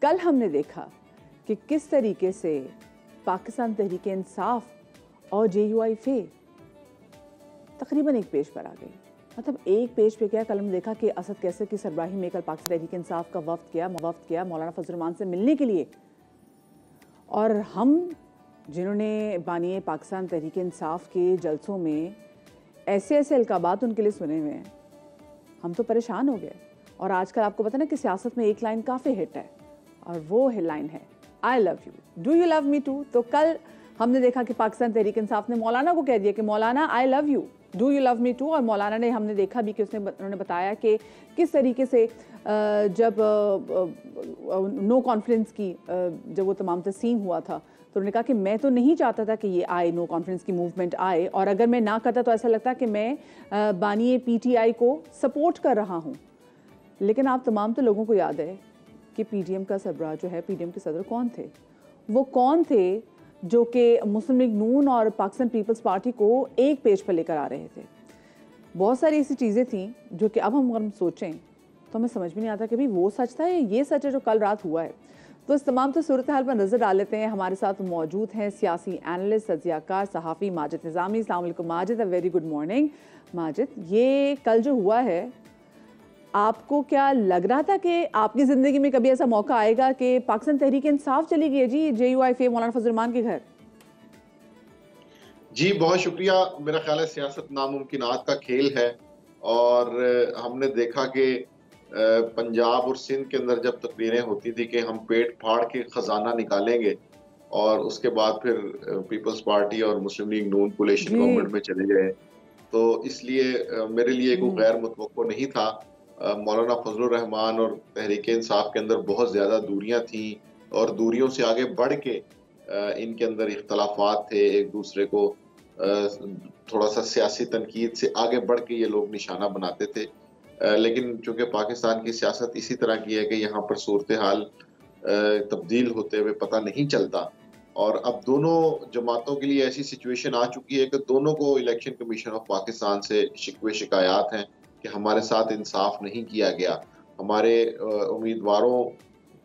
कल हमने देखा कि किस तरीके से पाकिस्तान तहरीक इंसाफ और JUIF तकरीबन एक पेज पर आ गई। मतलब एक पेज पे क्या, कल हमने देखा कि असद कैसर की सरबराही में कल पाकिस्तान तहरीक इंसाफ का वफ्द किया मौलाना फजल रहमान से मिलने के लिए। और हम जिन्होंने बानिए पाकिस्तान तहरीक इंसाफ के जलसों में ऐसे ऐसे अलकाबात उनके लिए सुने हुए हैं, हम तो परेशान हो गए। और आजकल आपको पता ना कि सियासत में एक लाइन काफ़ी हिट है और वो लाइन है I love you, do you love me too. तो कल हमने देखा कि पाकिस्तान तहरीक इंसाफ ने मौलाना को कह दिया कि मौलाना I love you, do you love me too. और मौलाना ने, हमने देखा भी कि उन्होंने बताया कि किस तरीके से जब नो कॉन्फ्रेंस की जब वो तमाम तस्सीम हुआ था तो उन्होंने कहा कि मैं तो नहीं चाहता था कि ये आए, नो कॉन्फ्रेंस की मूवमेंट आए, और अगर मैं ना करता तो ऐसा लगता कि मैं बानिए PTI को सपोर्ट कर रहा हूँ। लेकिन आप तमाम तो लोगों को याद है कि PDM का सरबराह जो है, PDM के सदर कौन थे? वो कौन थे जो कि मुस्लिम लीग नून और पाकिस्तान पीपल्स पार्टी को एक पेज पर लेकर आ रहे थे। बहुत सारी ऐसी चीज़ें थी जो कि अब हम सोचें तो हमें समझ में नहीं आता कि भाई वो सच था या ये सच है जो कल रात हुआ है। तो इस तमाम तो सूरत हाल पर नज़र डाल लेते हैं। हमारे साथ मौजूद हैं सियासी एनालिस्ट, तज्ज़ियाकार, सहाफ़ी माजिद निज़ामी। अस्सलाम वालेकुम Majid, a very good morning. Majid, ये कल जो हुआ है, आपको क्या लग रहा था कि आपकी ज़िंदगी में कभी ऐसा मौका आएगा कि पाकिस्तान तहरीक इंसाफ चली गई है जी JUIF मौलाना फजल रहमान के घर? जी बहुत शुक्रिया। मेरा ख्याल है सियासत नामुमकिनात का खेल है और हमने देखा कि पंजाब और सिंध के अंदर जब तकरीरें होती थी कि हम पेट फाड़ के खजाना निकालेंगे और उसके बाद फिर पीपल्स पार्टी और मुस्लिम लीग नून कोलिशन गवर्नमेंट में चले गए, तो इसलिए मेरे लिए कोई गैर मुतवक्को नहीं था। मौलाना फजल रहमान और तहरीक इंसाफ के अंदर बहुत ज़्यादा दूरियां थी और दूरियों से आगे बढ़ के इनके अंदर इख्तलाफात थे, एक दूसरे को थोड़ा सा सियासी तनकीद से आगे बढ़ के ये लोग निशाना बनाते थे। लेकिन चूंकि पाकिस्तान की सियासत इसी तरह की है कि यहाँ पर सूरत हाल तब्दील होते हुए पता नहीं चलता, और अब दोनों जमातों के लिए ऐसी सिचुएशन आ चुकी है कि दोनों को इलेक्शन कमीशन ऑफ पाकिस्तान से शिकवे शिकायत हैं कि हमारे साथ इंसाफ नहीं किया गया, हमारे उम्मीदवारों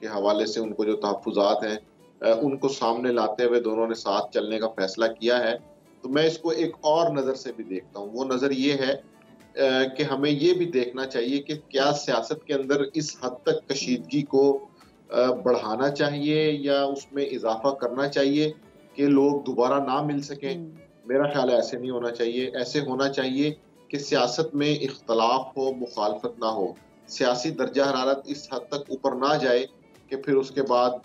के हवाले से उनको जो तहफ़्फ़ुज़ात हैं उनको सामने लाते हुए दोनों ने साथ चलने का फैसला किया है। तो मैं इसको एक और नज़र से भी देखता हूँ। वो नज़र ये है कि हमें ये भी देखना चाहिए कि क्या सियासत के अंदर इस हद तक कशीदगी को बढ़ाना चाहिए या उसमें इजाफा करना चाहिए कि लोग दोबारा ना मिल सकें। मेरा ख्याल है ऐसे नहीं होना चाहिए। ऐसे होना चाहिए कि सियासत में इख्तलाफ हो, मुखालफत ना हो, सियासी दर्जा हरारत इस हद तक ऊपर ना जाए कि फिर उसके बाद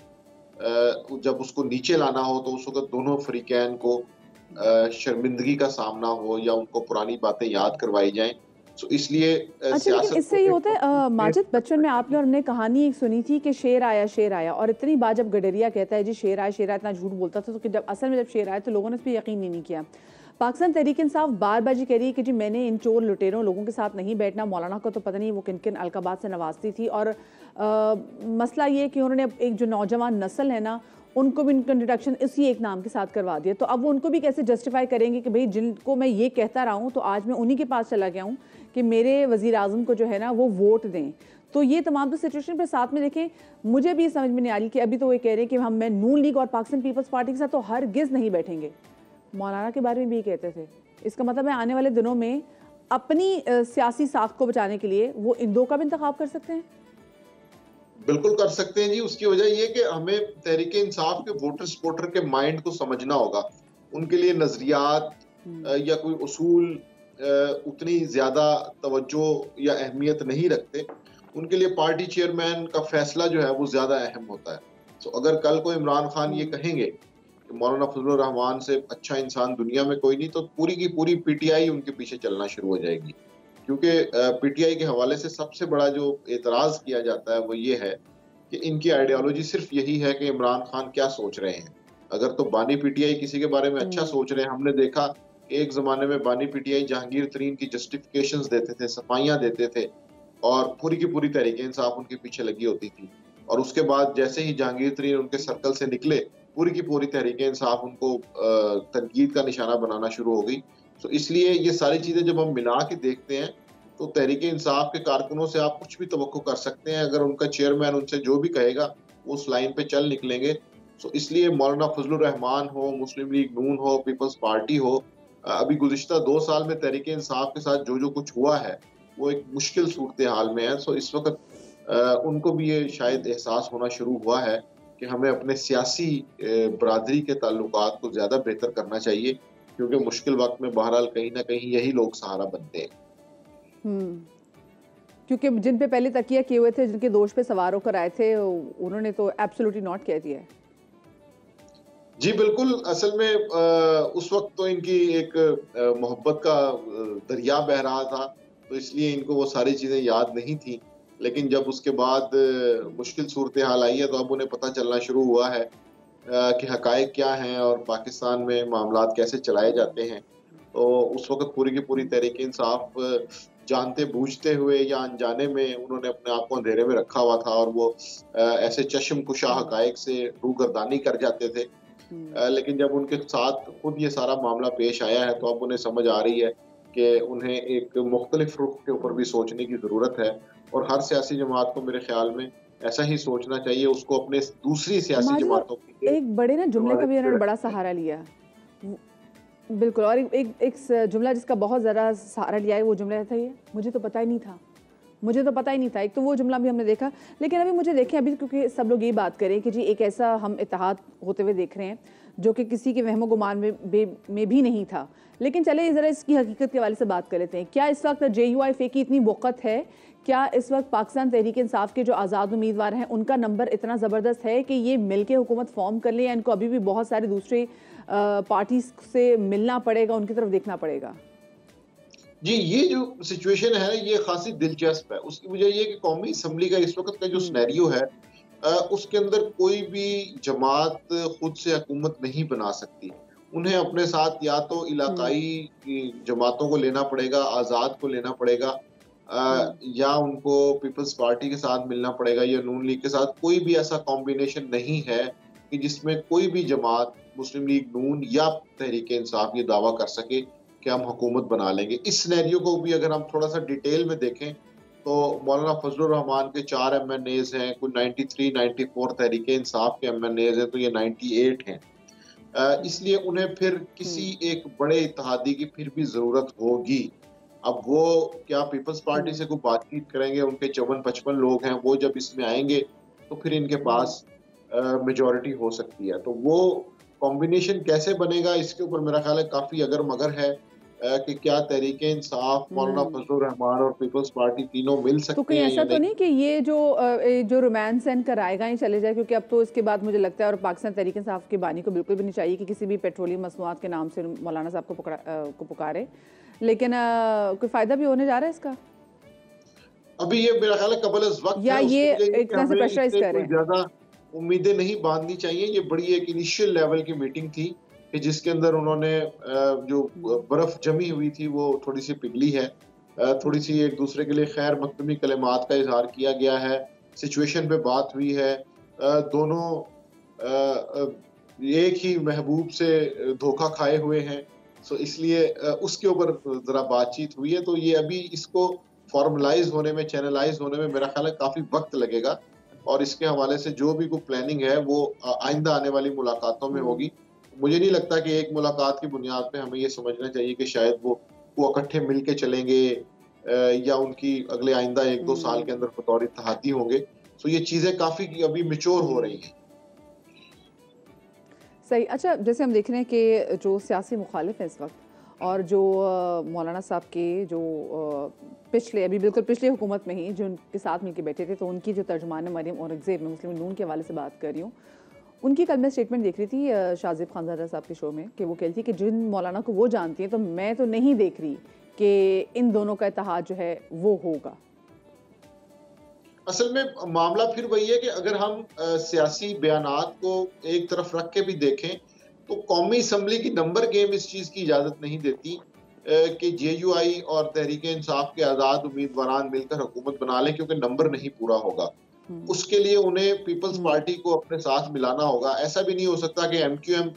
जब उसको नीचे लाना हो तो उस वक्त दोनों फरीकैन को शर्मिंदगी का सामना हो या उनको पुरानी बातें याद करवाई जाएं। तो इसलिए अच्छा, लेकिन इससे ये होता है माजिद, बचपन में आपने और हमने कहानी एक सुनी थी कि शेर आया, और इतनी बार जब गडरिया कहता है जी शेर आया, इतना झूठ बोलता था, तो कि जब असल में जब शेर आया तो लोगों ने इस पर यकीन नहीं किया। पाकिस्तान तहरीक इंसाफ बार बार जी कह रही है कि जी मैंने इन चोर लुटेरों लोगों के साथ नहीं बैठना। मौलाना को तो पता नहीं वो किन किन अलकाबात से नवाजती थी। और मसला ये कि उन्होंने एक जो नौजवान नस्ल है ना, उनको भी इनका इंट्रोडक्शन इसी एक नाम के साथ करवा दिया। तो अब वो उनको भी कैसे जस्टिफाई करेंगे कि भाई जिनको मैं ये कहता रहा हूँ तो आज मैं उन्हीं के पास चला गया हूँ कि मेरे वज़ीर आज़म को जो है ना वो वोट दें। तो ये तमाम तो सिचुएशन पर साथ में देखें, मुझे भी समझ में नहीं आ रही कि अभी तो वो कह रहे हैं कि मैं नून लीग और पाकिस्तान पीपल्स पार्टी के साथ तो हरगिज़ नहीं बैठेंगे। मौलाना के बारे में भी कहते थे। इसका मतलब है आने वाले दिनों में अपनी सियासी साख को बचाने के लिए वो इन दो का भी इंतखाब कर सकते हैं। बिल्कुल कर सकते हैं जी। उसकी वजह ये कि हमें तहरीक इंसाफ के वोटर सपोर्टर के माइंड को समझना होगा। उनके लिए नजरियात या कोई उसूल उतनी ज्यादा तवज्जो या अहमियत नहीं रखते। उनके लिए पार्टी चेयरमैन का फैसला जो है वो ज्यादा अहम होता है। तो अगर कल को इमरान खान ये कहेंगे कि मौलाना फजल रहमान से अच्छा इंसान दुनिया में कोई नहीं, तो पूरी की पूरी PTI उनके पीछे चलना शुरू हो जाएगी। क्योंकि PTI के हवाले से सबसे बड़ा जो एतराज़ किया जाता है वो ये है कि इनकी आइडियोलॉजी सिर्फ यही है कि इमरान खान क्या सोच रहे हैं। अगर तो बानी PTI किसी के बारे में अच्छा सोच रहे हैं, हमने देखा कि एक ज़माने में बानी PTI जहांगीर तरीन की जस्टिफिकेशंस देते थे, सफाइयाँ देते थे, और पूरी की पूरी तहरीक इंसाफ उनके पीछे लगी होती थी। और उसके बाद जैसे ही जहांगीर तरीन उनके सर्कल से निकले, पूरी की पूरी तहरीक इंसाफ उनको तनकीद का निशाना बनाना शुरू हो गई। तो इसलिए ये सारी चीज़ें जब हम मिला के देखते हैं तो तहरीक इंसाफ के कारकुनों से आप कुछ भी तवक्को कर सकते हैं। अगर उनका चेयरमैन उनसे जो भी कहेगा उस लाइन पे चल निकलेंगे। सो इसलिए मौलाना फजलुर रहमान हो, मुस्लिम लीग नून हो, पीपल्स पार्टी हो, अभी गुज़िश्ता 2 साल में तहरीक इंसाफ के साथ जो कुछ हुआ है, वो एक मुश्किल सूरत-ए-हाल में है। सो इस वक़्त उनको भी ये शायद एहसास होना शुरू हुआ है कि हमें अपने सियासी बरादरी के ताल्लुकात को ज़्यादा बेहतर करना चाहिए, क्योंकि मुश्किल वक़्त में बहरहाल कहीं न कहीं यही लोग सहारा बनते हैं। हुँ। क्योंकि जिन पे पहले तकिया किए हुए थे, जिनके दोष पे सवार होकर आए थे, उन्होंने तो एब्सोल्युटली नॉट कह दिया है। जी, बिल्कुल, असल में उस वक़्त तो इनकी एक मोहब्बत का दरिया बह रहा था, तो इसलिए इनको वो सारी चीज़ें याद नहीं थीं। लेकिन जब उसके बाद मुश्किल सूरत-ए-हाल आई है, तो अब उन्हें पता चलना शुरू हुआ है कि हक़ाइक़ क्या हैं और पाकिस्तान में मामलात कैसे चलाए जाते हैं। तो उस वक़्त पूरी की पूरी तहरीक-ए-इंसाफ जानते-बूझते हुए या अनजाने में उन्होंने अपने आप को अंधेरे में रखा हुआ था और वो ऐसे चश्म-कुशा हक़ाइक़ से रूगर्दानी कर जाते थे। लेकिन जब उनके साथ खुद ये सारा मामला पेश आया है, तो अब उन्हें समझ आ रही है कि उन्हें एक मुख्तलिफ रुख के ऊपर भी सोचने की ज़रूरत है और हर सियासी जमात को मेरे ख़्याल में ऐसा ही सोचना चाहिए, उसको अपने दूसरी सियासी माजिद जमातों के लिए एक बड़े ना जुमले का भी नवाज़िश उन्होंने में बड़ा रखनी है। सहारा लिया। बिल्कुल, और एक जुमला जिसका बहुत ज़्यादा सहारा लिया है, वो जुमला था ये, मुझे तो पता ही नहीं था। मुझे तो पता ही नहीं था। एक तो वो जुमला भी हमने देखा, लेकिन अभी मुझे देखें, अभी क्योंकि सब लोग ये बात करें कि जी एक ऐसा हम इत्तेहाद होते हुए देख रहे हैं जो कि किसी के वहमो-गुमान में भी नहीं था। लेकिन चले ज़रा इसकी हकीकत के हवाले से बात कर लेते हैं। क्या इस वक्त JUIF की इतनी वक़्त है? क्या इस वक्त पाकिस्तान तहरीक इंसाफ के जो आज़ाद उम्मीदवार हैं, उनका नंबर इतना ज़बरदस्त है कि ये मिल के हुकूमत फ़ॉर्म कर लें, या इनको अभी भी बहुत सारे दूसरे पार्टीज़ से मिलना पड़ेगा, उनकी तरफ देखना पड़ेगा? जी, ये जो सिचुएशन है, ये ख़ासी दिलचस्प है। उसकी वजह ये है कि कौमी असम्बली का इस वक़्त का जो हुँ, सिनेरियो है, उसके अंदर कोई भी जमात खुद से हुकूमत नहीं बना सकती। उन्हें अपने साथ या तो हुँ, इलाकाई जमातों को लेना पड़ेगा, आज़ाद को लेना पड़ेगा, हुँ, या उनको पीपल्स पार्टी के साथ मिलना पड़ेगा या नून लीग के साथ। कोई भी ऐसा कॉम्बिनेशन नहीं है कि जिसमें कोई भी जमात मुस्लिम लीग नून या तहरीक-ए-इंसाफ ये दावा कर सके कि हम हुकूमत बना लेंगे। इस सिनेरियो को भी अगर हम थोड़ा-सा डिटेल में देखें, तो मौलाना फजलुर रहमान के 4 एमएनएज़ हैं, कुल 93, 94 तहरीक-ए-इंसाफ के एमएनएज़ हैं, तो ये 98 हैं। इसलिए उन्हें फिर किसी हुँ, एक बड़े इत्तेहादी की फिर भी ज़रूरत होगी। अब वो क्या पीपल्स पार्टी हुँ, से कोई बातचीत करेंगे, उनके 54-55 लोग हैं, वो जब इसमें आएँगे, तो फिर इनके हुँ, पास मेजॉरिटी हो सकती है। तो वो कॉम्बिनेशन कैसे बनेगा, इसके ऊपर मेरा ख़्याल है काफ़ी अगर-मगर है कि क्या तहरीक-ए-इंसाफ, मौलाना हुँ। फजलुर रहमान और पीपल्स पार्टी तीनों मिल तो सकते कहीं हैं ऐसा या तो नहीं? नहीं कि ये जो रोमांस है इनका रायगा ही चले जाए, क्योंकि अब तो इसके बाद मुझे लगता है, और पाकिस्तान तहरीक इंसाफ की बानी को बिल्कुल भी नहीं चाहिए कि किसी भी पेट्रोलियम मसनूआत के नाम से मौलाना साहब को पुकारे। लेकिन कोई फ़ायदा भी होने जा रहा है इसका? अभी ये मेरा ख़्याल है क़ब्ल-अज़-वक़्त या है, ये उसकी वजह ये है एक कि तरह से हमें प्रेशराइज़ इससे कर रहे कोई हैं? ज़्यादा उम्मीदें नहीं बाँधनी चाहिए। ये बड़ी एक इनिशियल लेवल की मीटिंग थी कि जिसके अंदर उन्होंने जो हुँ, बर्फ़ जमी हुई थी, वो थोड़ी-सी पिघली है। हुँ, थोड़ी-सी एक-दूसरे के लिए खैर मक़दमी कलिमात का इज़हार किया गया है, सिचुएशन पे बात हुई है। दोनों एक ही महबूब से धोखा खाए हुए हैं। सो इसलिए उसके ऊपर ज़रा बातचीत हुई है, तो ये अभी इसको फ़ॉर्मलाइज़ होने में, चैनलाइज़ होने में मेरा ख़्याल है काफ़ी वक़्त लगेगा और इसके हवाले से जो भी कोई प्लानिंग है, वो आइंदा आने वाली मुलाकातों में हुँ, होगी। मुझे नहीं लगता कि एक मुलाकात की बुनियाद पे हमें ये समझना चाहिए कि शायद वो इकट्ठे मिल के चलेंगे, या उनकी अगले आइंदा 1-2 साल के हुँ, अंदर बतौर इत्तेहादी होंगे। सो ये चीज़ें काफ़ी अभी मैच्योर हो रही हुँ। हैं। सही। अच्छा, जैसे हम देख रहे हैं कि जो सियासी मुखालिफ हैं इस वक्त, और जो मौलाना साहब के जो पिछले, अभी बिल्कुल पिछले हुकूमत में ही जो उनके साथ मिलकर बैठे थे, तो उनकी जो तर्जुमान मरियम औरंगज़ेब, मैं मुस्लिम नून के हवाले से बात कर रही हूँ, उनकी कल मैं स्टेटमेंट देख रही थी शाहज़ेब खानज़ादा साहब के शो में, कि वो कह रही थी कि जिन मौलाना को वो जानती हैं, तो मैं तो नहीं देख रही कि इन दोनों का इत्तेहाद जो है वो होगा। असल में मामला फिर वही है कि अगर हम सियासी बयानात को एक तरफ रख के भी देखें, तो कौमी असम्बली की नंबर गेम इस चीज़ की इजाज़त नहीं देती कि JUI और तहरीक-ए-इंसाफ के आज़ाद उम्मीदवारान मिलकर हुकूमत बना लें, क्योंकि नंबर नहीं पूरा होगा। हुँ, उसके लिए उन्हें पीपल्स हुँ, पार्टी को अपने साथ मिलाना होगा। ऐसा भी नहीं हो सकता कि MQM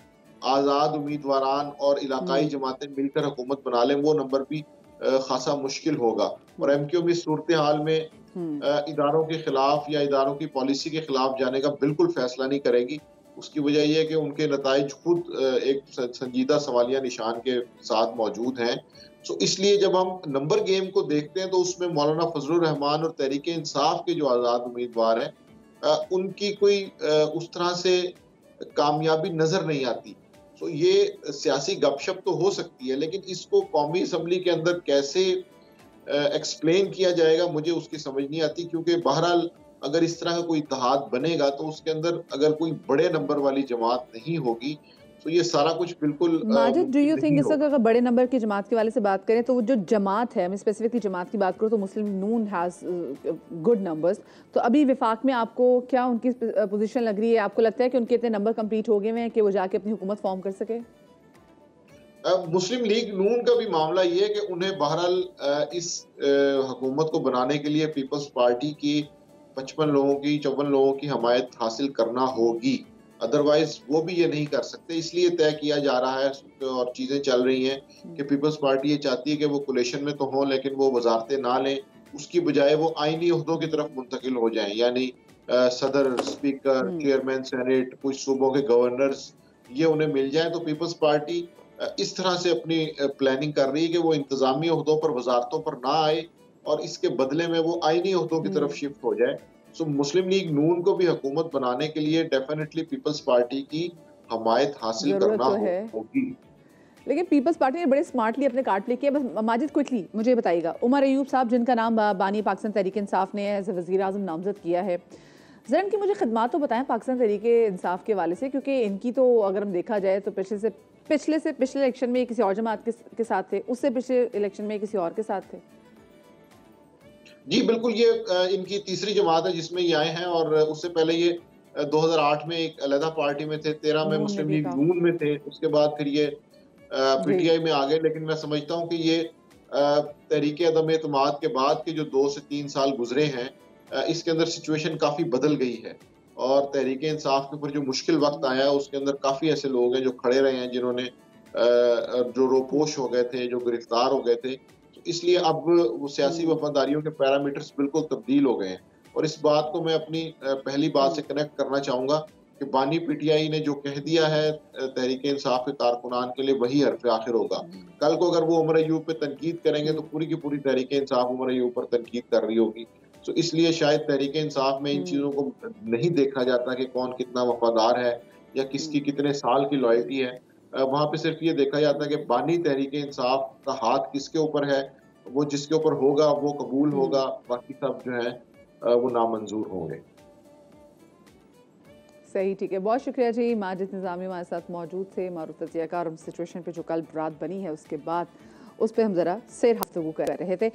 आज़ाद उम्मीदवारान और इलाकाई हुँ, जमातें मिलकर हुकूमत बना लें, वो नंबर भी ख़ासा मुश्किल होगा। और हुँ, MQM इस सूरत-ए-हाल में इदारों के खिलाफ या इदारों की पॉलिसी के खिलाफ जाने का बिल्कुल फैसला नहीं करेगी। उसकी वजह ये है कि उनके नताइज खुद एक संजीदा सवालिया निशान के साथ मौजूद हैं। सो इसलिए जब हम नंबर गेम को देखते हैं तो उसमें मौलाना फजलुर रहमान और तहरीक इंसाफ के जो आज़ाद उम्मीदवार हैं उनकी कोई उस तरह से कामयाबी नजर नहीं आती। सो ये सियासी गपशप तो हो सकती है, लेकिन इसको कौमी असम्बली के अंदर कैसे एक्सप्लेन किया जाएगा मुझे उसकी समझ नहीं आती, क्योंकि बहरहाल अगर इस तरह का कोई इत्तेहाद बनेगा तो उसके अंदर अगर कोई बड़े नंबर वाली जमात नहीं होगी तो ये सारा कुछ बिल्कुल माजिद, डू यू थिंक इस वक्त होगा। अगर बड़े नंबर की जमात के वाले से बात करें तो वो जो जमात है, मैं स्पेसिफिकली जमात की बात करूँ तो मुस्लिम नून हैज़ गुड नंबर्स, तो अभी विफाक में आपको क्या उनकी पोजीशन लग रही है? आपको लगता है कि उनके इतने नंबर कंप्लीट हो गए हैं कि वो जाके अपनी हुकूमत फॉर्म कर सके? मुस्लिम लीग नून का भी मामला ये है कि उन्हें बहरहाल इस हुकूमत को बनाने के लिए पीपल्स पार्टी की 55 लोगों की 54 लोगों की हमायत हासिल करना होगी, अदरवाइज वो भी ये नहीं कर सकते। इसलिए तय किया जा रहा है और चीजें चल रही हैं कि पीपल्स पार्टी ये चाहती है कि वो कोलिशन में तो हो लेकिन वो वजारतें ना लें, उसकी बजाय वो आईनी ओहदों की तरफ मुंतकिल हो जाएं, यानी सदर, स्पीकर, चेयरमैन सेनेट, कुछ सूबों के गवर्नर्स ये उन्हें मिल जाए। तो पीपल्स पार्टी इस तरह से अपनी प्लानिंग कर रही है कि वो इंतजामी ओहदों पर, वजारतों पर ना आए और इसके बदले में वो आईनी ओहदों की तरफ शिफ्ट हो जाए। सो मुस्लिम लीग नून को भी हुकूमत बनाने के लिए डेफिनेटली पीपल्स पार्टी की हमायत हासिल करना होगी। लेकिन पीपल्स पार्टी ने बड़े स्मार्टली अपने कार्ड प्ले किया। बस माजिद क्विकली मुझे बताइएगा, उमर अयूब साहब जिनका नाम बानी पाकिस्तान तहरीक इंसाफ ने एज वज़ीर आज़म नामजद किया है, ज़रा इनकी मुझे खिदमात तो बताएं पाकिस्तान तहरीक इंसाफ के वाले से, क्योंकि इनकी तो अगर हम देखा जाए तो पिछले इलेक्शन में किसी और जमात के साथ थे, उससे पिछले इलेक्शन में किसी और के साथ थे। जी बिल्कुल, ये इनकी तीसरी जमात है जिसमें ये आए हैं, और उससे पहले ये 2008 में एक अलहदा पार्टी में थे, 13 में मुस्लिम लीग नून में थे, उसके बाद फिर ये पीटीआई में आ गए। लेकिन मैं समझता हूँ कि ये तहरीक अदम एतमाद के बाद के जो 2 से 3 साल गुजरे हैं, इसके अंदर सिचुएशन काफी बदल गई है और तहरीक इंसाफ के ऊपर जो मुश्किल वक्त आया है उसके अंदर काफी ऐसे लोग हैं जो खड़े रहे हैं, जिन्होंने जो रोपोश हो गए थे, जो गिरफ्तार हो गए थे। तो इसलिए अब वो सियासी वफादारियों के पैरामीटर्स बिल्कुल तब्दील हो गए हैं। और इस बात को मैं अपनी पहली बात से कनेक्ट करना चाहूंगा कि बानी पीटीआई ने जो कह दिया है तहरीक इंसाफ के कारकुनान के लिए वही हरफ आखिर होगा। कल को अगर वो उमर अयूब पे तनकीद करेंगे तो पूरी की पूरी तहरीक इंसाफ उमर अयूब पर तनकीद कर रही होगी। तो इसलिए शायद तहरीक इंसाफ में इन चीजों को नहीं देखा जाता कि कौन कितना वफादार है या किसकी कितने साल की लॉयल्टी है। वहां पे सिर्फ ये देखा जाता है कि बानी तहरीक इंसाफ का हाथ किसके ऊपर है, वो जिसके ऊपर होगा वो कबूल होगा, बाकी सब जो है वो नामंजूर होंगे। सही, ठीक है, बहुत शुक्रिया जी। माजिद निज़ामी हमारे साथ मौजूद थे, मारूफ तजियाकार सिचुएशन पे जो कल रात बनी है उसके बाद उस पर हम ज़रा सैर गुफ्तगू कर रहे थे।